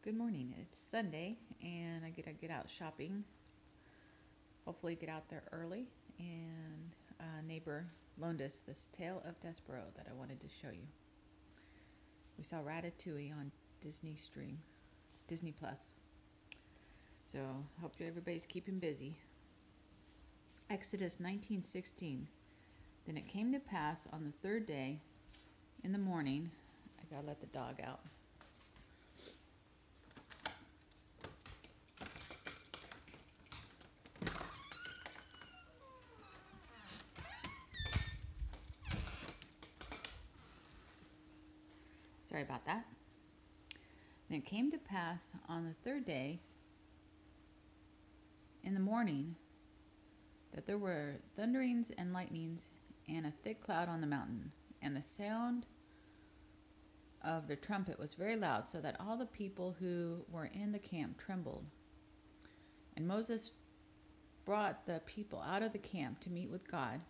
Good morning. It's Sunday and I get out shopping. Hopefully get out there early. And a neighbor loaned us this Tale of Despereaux that I wanted to show you. We saw Ratatouille on Disney Plus. So hope everybody's keeping busy. Exodus 19:16. Then it came to pass on the third day in the morning. I gotta let the dog out. Sorry about that. Then it came to pass on the third day in the morning that there were thunderings and lightnings and a thick cloud on the mountain, and the sound of the trumpet was very loud, so that all the people who were in the camp trembled. And Moses brought the people out of the camp to meet with God,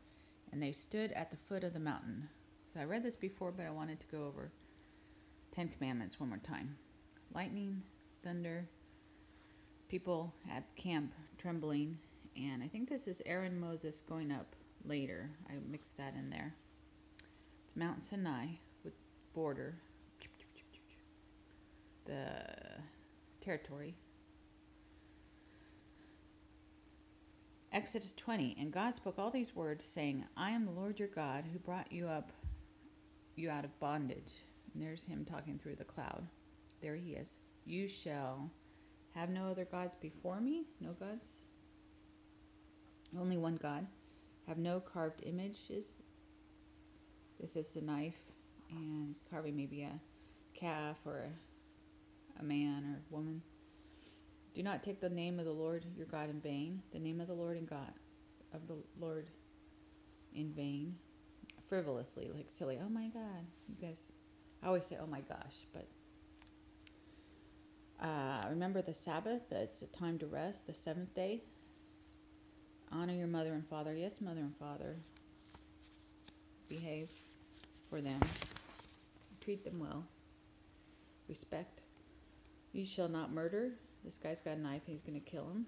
and they stood at the foot of the mountain. So I read this before, but I wanted to go over 10 Commandments one more time. Lightning, thunder, people at camp trembling, and I think this is Aaron and Moses going up later. I mixed that in there. It's Mount Sinai with border, the territory. Exodus 20, and God spoke all these words, saying, I am the Lord your God, who brought you out of bondage. And there's him talking through the cloud. There he is. You shall have no other gods before me. No gods. Only one God. Have no carved images. This is the knife, and it's carving maybe a calf or a man or woman. Do not take the name of the Lord your God in vain. The name of the Lord in vain. Frivolously, like silly. Oh my God. You guys, I always say, oh my gosh, but remember the Sabbath. It's a time to rest. The seventh day. Honor your mother and father. Yes, mother and father. Behave for them. Treat them well. Respect. You shall not murder. This guy's got a knife and he's going to kill him.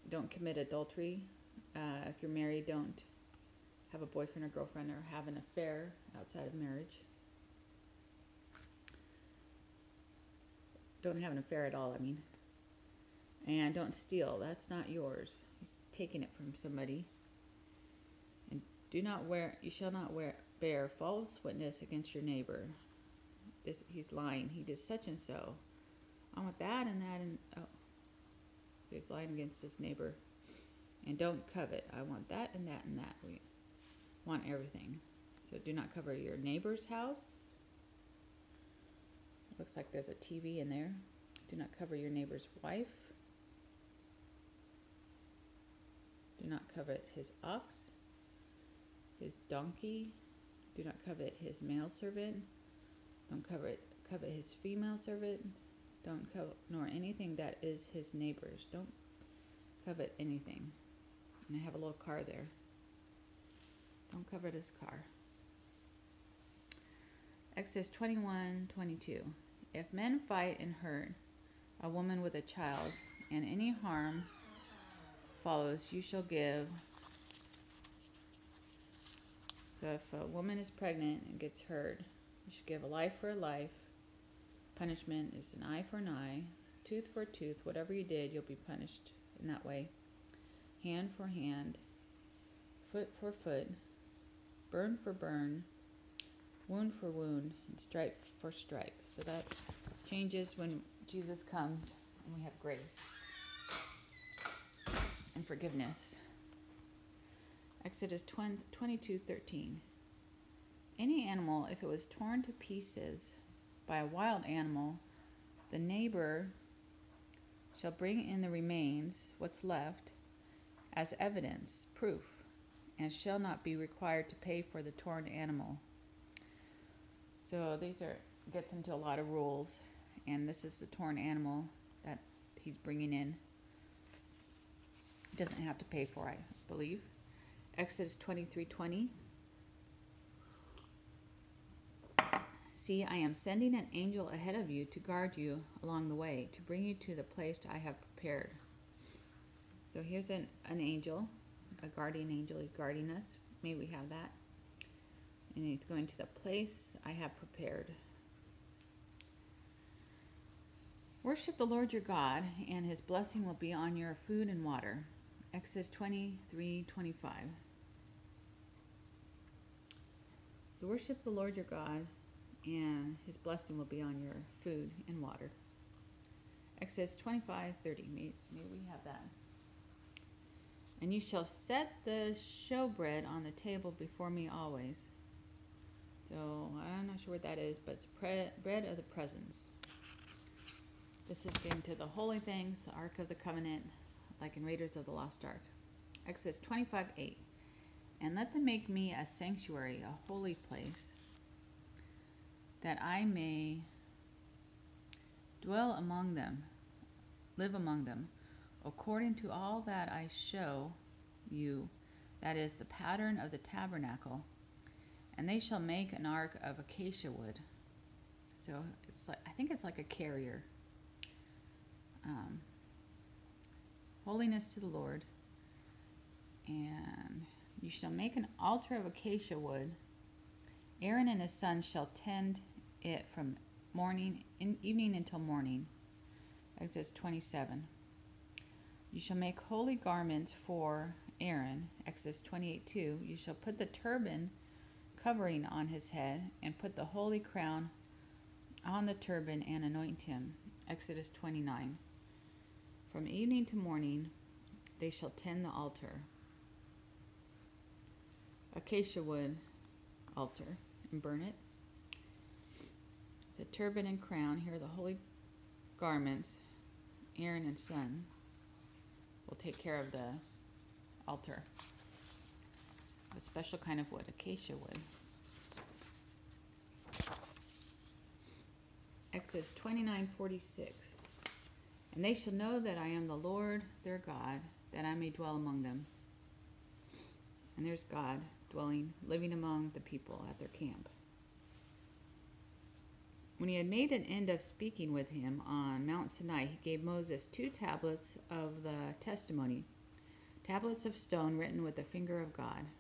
Don't commit adultery. If you're married, don't have a boyfriend or girlfriend or have an affair outside of marriage. Don't have an affair at all, I mean. And don't steal. That's not yours. He's taking it from somebody. And you shall not bear false witness against your neighbor. He's lying. He did such and so. I want that and that and oh. So he's lying against his neighbor. And don't covet. I want that and that and that. We want everything. So do not cover your neighbor's house. Looks like there's a TV in there. Do not cover your neighbor's wife. Do not covet his ox, his donkey. Do not covet his male servant. Don't covet his female servant. Don't covet nor anything that is his neighbor's. Don't covet anything. And I have a little car there. Don't covet his car. Exodus 21:22. If men fight and hurt a woman with a child, and any harm follows, you shall give. So if a woman is pregnant and gets hurt, you should give a life for a life. Punishment is an eye for an eye, tooth for a tooth. Whatever you did, you'll be punished in that way. Hand for hand, foot for foot, burn for burn, wound for wound, and stripe for stripe. So that changes when Jesus comes and we have grace and forgiveness. Exodus 22:13. Any animal, if it was torn to pieces by a wild animal, the neighbor shall bring in the remains, what's left, as evidence, proof, and shall not be required to pay for the torn animal. So gets into a lot of rules, and this is the torn animal that he's bringing in. Doesn't have to pay for, I believe. Exodus 23:20. See, I am sending an angel ahead of you to guard you along the way, to bring you to the place I have prepared. So here's an angel, a guardian angel. He's guarding us. May we have that. And he's going to the place I have prepared. Worship the Lord your God, and his blessing will be on your food and water. Exodus 23:25. So worship the Lord your God, and his blessing will be on your food and water. Exodus 25:30. May we have that. And you shall set the showbread on the table before me always. So I'm not sure what that is, but it's bread of the presence. This is getting to the holy things, the Ark of the Covenant, like in Raiders of the Lost Ark. Exodus 25:8. And let them make me a sanctuary, a holy place, that I may dwell among them, live among them, according to all that I show you, that is the pattern of the tabernacle. And they shall make an ark of acacia wood. So it's like, I think it's like a carrier. Holiness to the Lord. And you shall make an altar of acacia wood. Aaron and his sons shall tend it from evening until morning. Exodus 27. You shall make holy garments for Aaron. Exodus 28:2. You shall put the turban covering on his head, and put the holy crown on the turban and anoint him. Exodus 29. From evening to morning they shall tend the altar. Acacia wood altar, and burn it. It's a turban and crown. Here are the holy garments. Aaron and son will take care of the altar. A special kind of wood, acacia wood. Exodus 29:46. And they shall know that I am the Lord their God, that I may dwell among them. And there's God dwelling, living among the people at their camp. When he had made an end of speaking with him on Mount Sinai, he gave Moses 2 tablets of the testimony, tablets of stone written with the finger of God.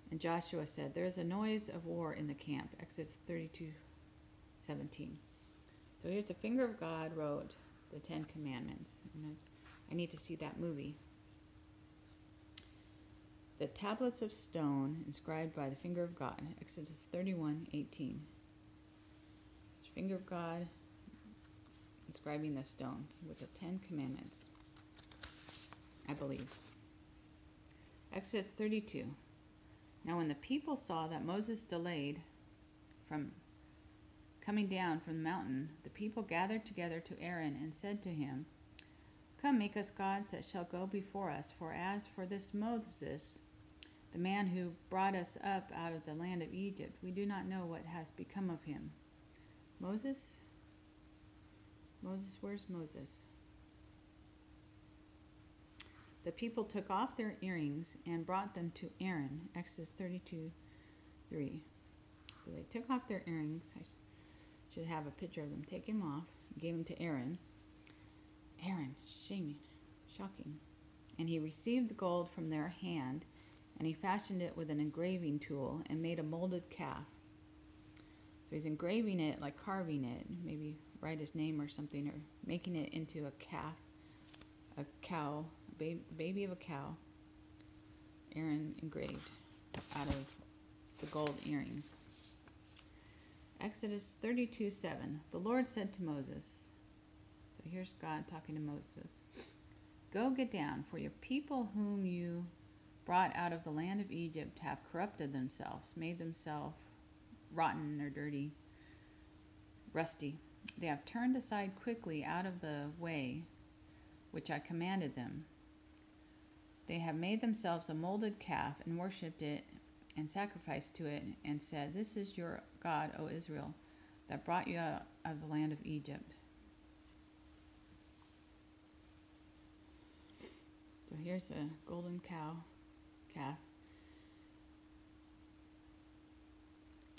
And Joshua said, there is a noise of war in the camp. Exodus 32:17. So here's the finger of God wrote the 10 Commandments. And I need to see that movie. The tablets of stone inscribed by the finger of God. Exodus 31:18. Finger of God inscribing the stones with the 10 Commandments, I believe. Exodus 32. Now when the people saw that Moses delayed from coming down from the mountain, the people gathered together to Aaron and said to him, come, make us gods that shall go before us, for as for this Moses, the man who brought us up out of the land of Egypt, we do not know what has become of him. Moses, where's Moses? The people took off their earrings and brought them to Aaron. Exodus 32:3. So they took off their earrings. I should have a picture of them. Take them off. Gave them to Aaron. Aaron, shocking. And he received the gold from their hand, and he fashioned it with an engraving tool and made a molded calf. So he's engraving it, like carving it, maybe write his name or something, or making it into a calf, a cow, baby of a cow. Aaron engraved out of the gold earrings. Exodus 32:7. The Lord said to Moses, so here's God talking to Moses, go get down, for your people whom you brought out of the land of Egypt have corrupted themselves, made themselves rotten or dirty, rusty. They have turned aside quickly out of the way which I commanded them. They have made themselves a molded calf and worshipped it and sacrificed to it and said, this is your God, O Israel, that brought you out of the land of Egypt. So here's a golden calf.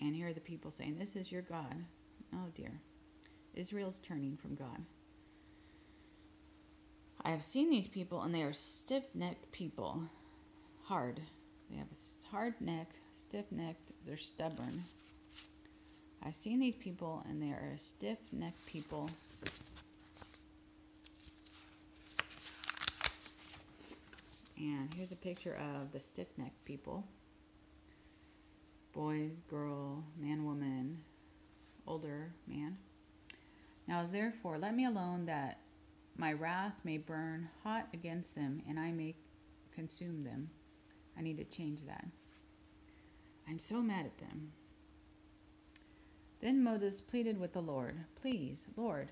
And here are the people saying, this is your God. Oh dear. Israel's turning from God. I have seen these people, and they are stiff-necked people. Hard. They have a hard neck, stiff-necked. They're stubborn. I've seen these people, and they are a stiff-necked people. And here's a picture of the stiff-necked people. Boy, girl, man, woman, older man. Now therefore, let me alone, that my wrath may burn hot against them, and I may consume them. I need to change that. I'm so mad at them. Then Moses pleaded with the Lord, please, Lord,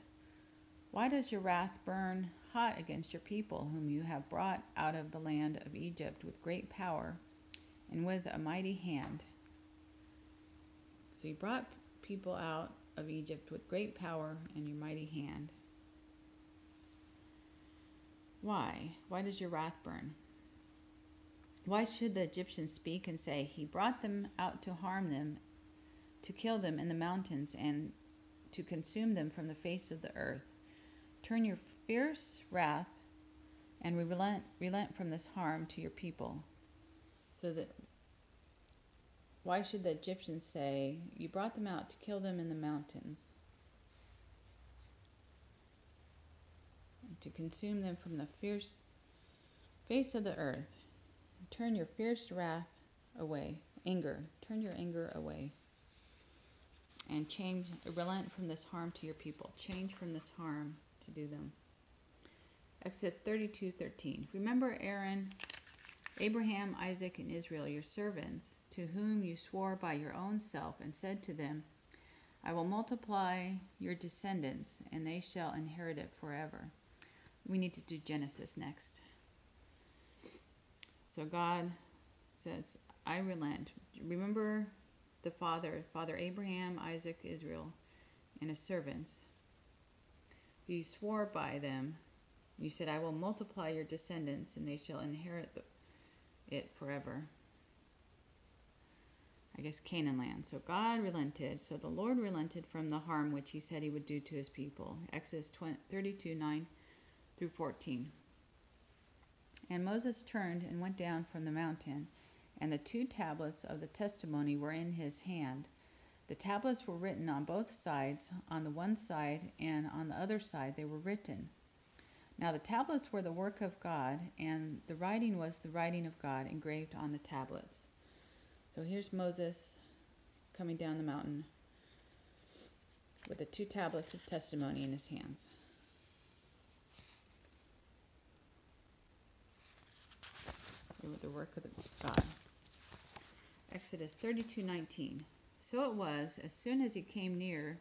why does your wrath burn hot against your people, whom you have brought out of the land of Egypt with great power and with a mighty hand? So you brought people out of Egypt with great power and your mighty hand. Why? Why does your wrath burn? Why should the Egyptians speak and say, he brought them out to harm them, to kill them in the mountains, and to consume them from the face of the earth? Turn your fierce wrath and relent from this harm to your people. So that, why should the Egyptians say, you brought them out to kill them in the mountains, and to consume them from the fierce face of the earth? Turn your fierce wrath away, turn your anger away, and relent from this harm to your people. Change from this harm to do them. Exodus 32:13. Remember Aaron, Abraham, Isaac, and Israel, your servants, to whom you swore by your own self, and said to them, I will multiply your descendants, and they shall inherit it forever. We need to do Genesis next. So God says, I relent. Remember the Father Abraham, Isaac, Israel, and his servants. You swore by them. You said, I will multiply your descendants, and they shall inherit it forever. I guess Canaan land. So God relented. So the Lord relented from the harm which he said he would do to his people. Exodus 32:9-14. And Moses turned and went down from the mountain, and the 2 tablets of the testimony were in his hand. The tablets were written on both sides, on the one side and on the other side they were written. Now the tablets were the work of God, and the writing was the writing of God engraved on the tablets. So here's Moses coming down the mountain with the 2 tablets of testimony in his hands. They were the work of God. Exodus 32:19. So it was, as soon as he came near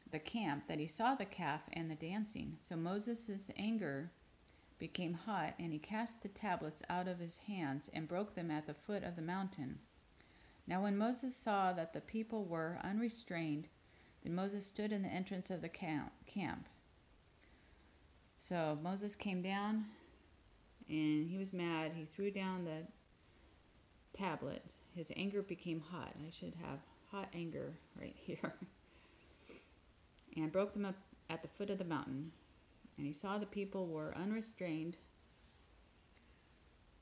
the camp, that he saw the calf and the dancing. So Moses' anger became hot, and he cast the tablets out of his hands and broke them at the foot of the mountain. Now when Moses saw that the people were unrestrained, then Moses stood in the entrance of the camp. So Moses came down, and he was mad. He threw down the tablets. His anger became hot. I should have hot anger right here. And broke them up at the foot of the mountain. And he saw the people were unrestrained,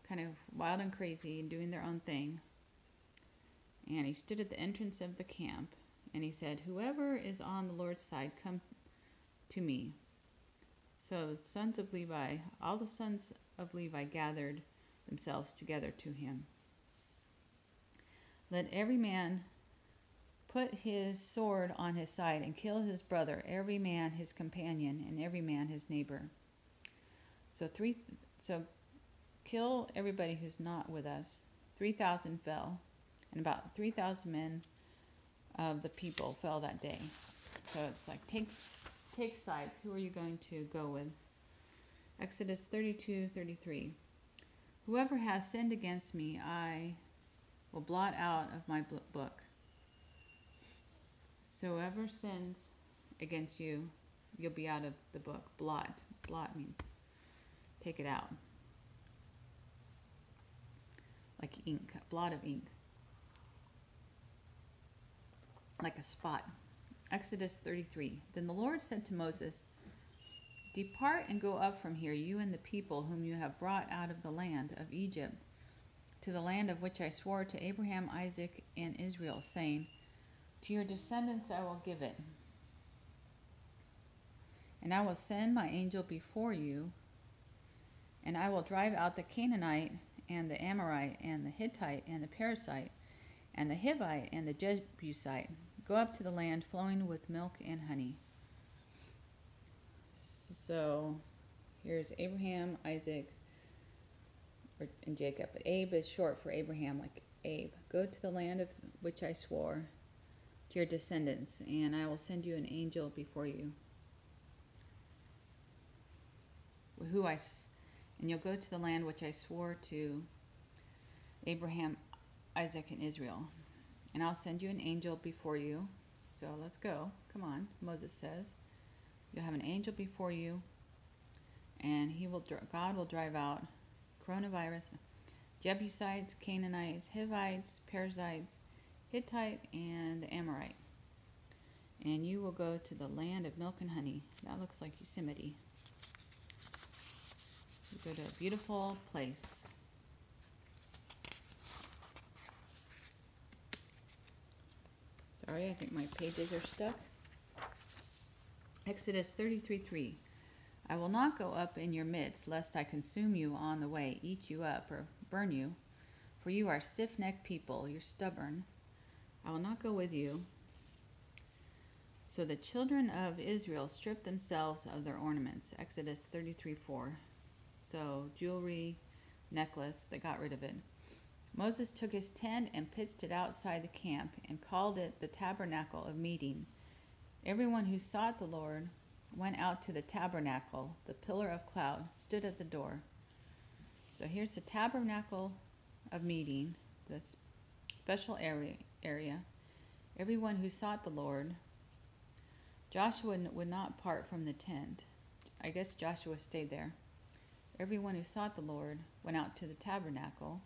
kind of wild and crazy and doing their own thing. And he stood at the entrance of the camp, and he said, whoever is on the Lord's side, come to me. So the sons of Levi, all the sons of Levi gathered themselves together to him. Let every man put his sword on his side and kill his brother, every man his companion, and every man his neighbor. So kill everybody who's not with us. 3,000 fell, and about 3,000 men of the people fell that day. So it's like, take sides. Who are you going to go with? Exodus 32:33. Whoever has sinned against me, I will blot out of my book. So whoever sins against you, you'll be out of the book. Blot. Blot means take it out. Like ink, a blot of ink. like a spot. Exodus 33. Then the Lord said to Moses, "Depart and go up from here, you and the people whom you have brought out of the land of Egypt, to the land of which I swore to Abraham, Isaac, and Israel, saying, to your descendants I will give it. And I will send my angel before you, and I will drive out the Canaanite, and the Amorite, and the Hittite, and the Perizzite, and the Hivite, and the Jebusite. Go up to the land flowing with milk and honey." So here's Abraham, Isaac, and Jacob. But Abe is short for Abraham, like Abe. "Go to the land of which I swore to your descendants, and I will send you an angel before you. And you'll go to the land which I swore to Abraham, Isaac, and Israel. And I'll send you an angel before you." So let's go. Come on, Moses says. "You'll have an angel before you, and God will drive out coronavirus, Jebusites, Canaanites, Hivites, Perizzites, Hittite, and the Amorite. And you will go to the land of milk and honey." That looks like Yosemite. You go to a beautiful place. Sorry, I think my pages are stuck. Exodus 33:3. "I will not go up in your midst, lest I consume you on the way, eat you up, or burn you. For you are stiff-necked people, you're stubborn. I will not go with you." So the children of Israel stripped themselves of their ornaments. Exodus 33:4. So jewelry, necklace, they got rid of it. "Moses took his tent and pitched it outside the camp and called it the tabernacle of meeting. Everyone who sought the Lord went out to the tabernacle. The pillar of cloud stood at the door." So here's the tabernacle of meeting, the special area. Everyone who sought the Lord. Joshua would not part from the tent. I guess Joshua stayed there. Everyone who sought the Lord went out to the tabernacle.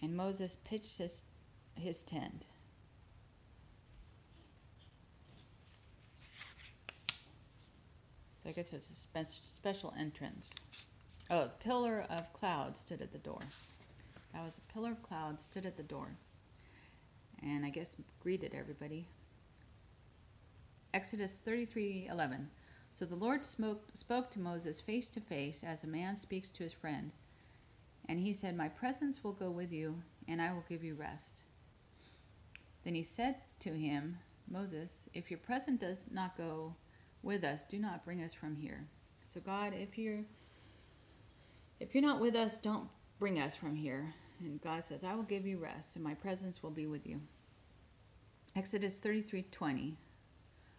And Moses pitched his tent. So I guess it's a special entrance. Oh, the pillar of cloud stood at the door. That was a pillar of cloud stood at the door. And I guess greeted everybody. Exodus 33:11. "So the Lord spoke to Moses face to face, as a man speaks to his friend. And he said, 'My presence will go with you, and I will give you rest.' Then he said to him, 'Moses, if your presence does not go with us, do not bring us from here.'" So God, if you're not with us, don't bring us from here. And God says, "I will give you rest, and my presence will be with you." Exodus 33:20.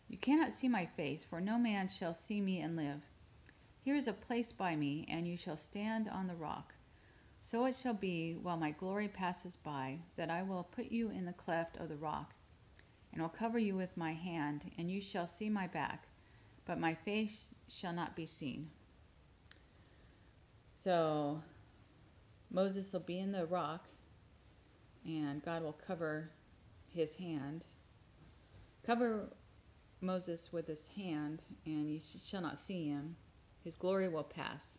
"You cannot see my face, for no man shall see me and live. Here is a place by me, and you shall stand on the rock. So it shall be, while my glory passes by, that I will put you in the cleft of the rock, and will cover you with my hand, and you shall see my back, but my face shall not be seen." So Moses will be in the rock, and God will cover his hand. Cover Moses with his hand, and you shall not see him. His glory will pass.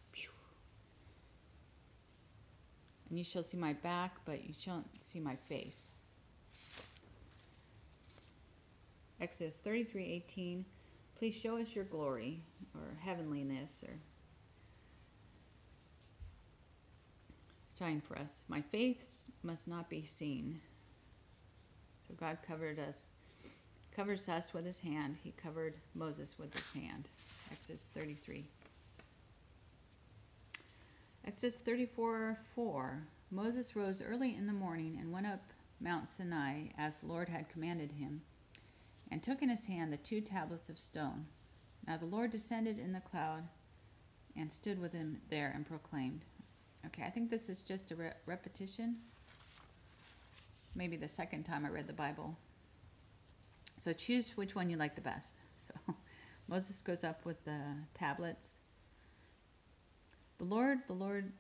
And you shall see my back, but you shan't see my face. Exodus 33:18. "Please show us your glory," or heavenliness, or shine for us. "My face must not be seen." So God covers us with his hand. He covered Moses with his hand. Exodus 33. Exodus 34:4. "Moses rose early in the morning and went up Mount Sinai as the Lord had commanded him, and took in his hand the 2 tablets of stone. Now the Lord descended in the cloud and stood with him there and proclaimed." Okay, I think this is just a repetition. Maybe the second time I read the Bible. So choose which one you like the best. So Moses goes up with the tablets. The Lord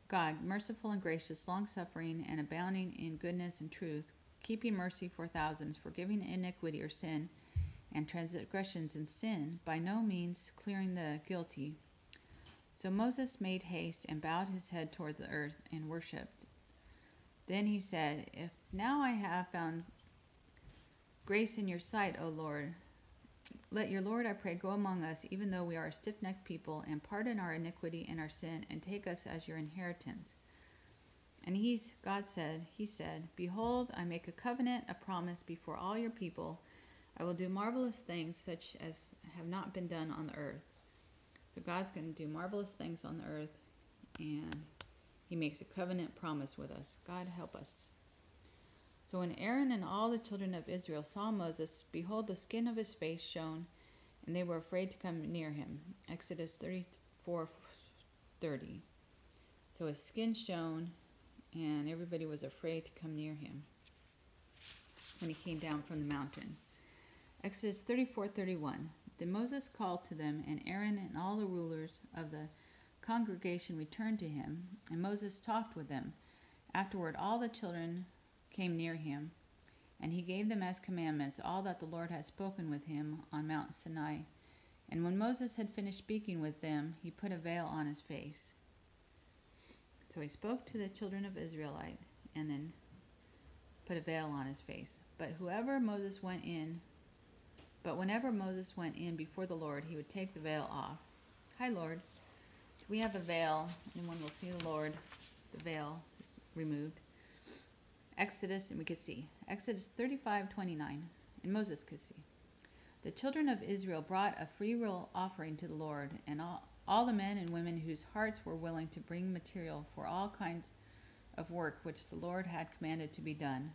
God, merciful and gracious, long-suffering and abounding in goodness and truth, keeping mercy for thousands, forgiving iniquity or sin and transgressions and sin, by no means clearing the guilty. So Moses made haste and bowed his head toward the earth and worshipped. Then he said, If now I have found grace in your sight, O Lord, let your Lord, I pray, go among us, even though we are a stiff-necked people, and pardon our iniquity and our sin, and take us as your inheritance. And he said, Behold, I make a covenant, a promise before all your people. I will do marvelous things such as have not been done on the earth. So God's going to do marvelous things on the earth, and he makes a covenant promise with us. God help us. So when Aaron and all the children of Israel saw Moses, behold, the skin of his face shone, and they were afraid to come near him. Exodus 34:30. So his skin shone, and everybody was afraid to come near him when he came down from the mountain. Exodus 34:31. Then Moses called to them, and Aaron and all the rulers of the congregation returned to him, and Moses talked with them. Afterward, all the children came near him, and he gave them as commandments all that the Lord had spoken with him on Mount Sinai. And when Moses had finished speaking with them, he put a veil on his face. So he spoke to the children of Israelite, and then put a veil on his face. But whenever Moses went in before the Lord, he would take the veil off. Hi, Lord. We have a veil, and when we'll see the Lord, the veil is removed. Exodus 35:29, and Moses could see. The children of Israel brought a freewill offering to the Lord, and all the men and women whose hearts were willing to bring material for all kinds of work which the Lord had commanded to be done.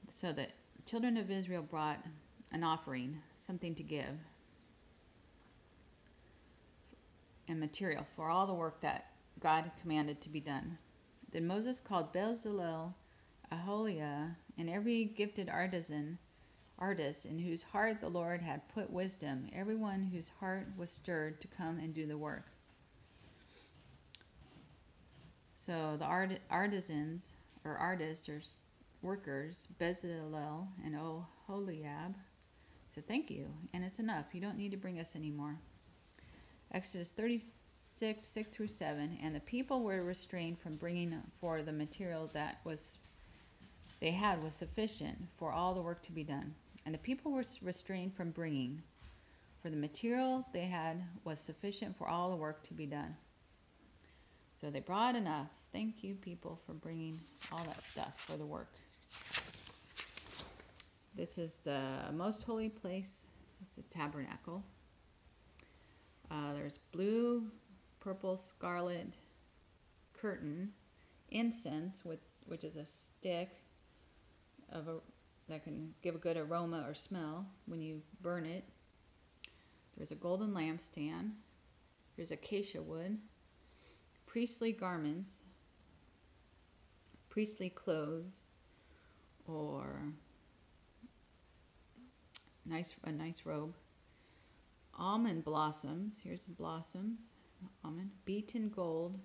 So the children of Israel brought an offering, something to give, and material for all the work that God commanded to be done. Then Moses called Bezalel, Aholiab, and every gifted artist in whose heart the Lord had put wisdom, everyone whose heart was stirred to come and do the work. So the artisans, or artists, or workers, Bezalel and Aholiab, said, Thank you, and it's enough. You don't need to bring us any more. Exodus 36:6-7, and the people were restrained from bringing, for the material that they had was sufficient for all the work to be done. And the people were restrained from bringing, for the material they had was sufficient for all the work to be done. So they brought enough. Thank you, people, for bringing all that stuff for the work. This is the most holy place. It's a tabernacle. There's blue, purple, scarlet curtain, incense, which is a stick that can give a good aroma or smell when you burn it. There's a golden lampstand. There's acacia wood, priestly garments, priestly clothes, or a nice robe. Almond blossoms. Here's the blossoms. Almond. Beaten gold.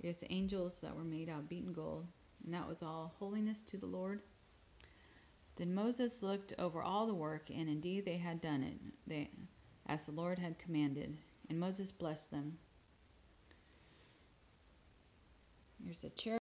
Here's the angels that were made out of beaten gold. And that was all holiness to the Lord. Then Moses looked over all the work, and indeed they had done it, as the Lord had commanded. And Moses blessed them. Here's the cherub.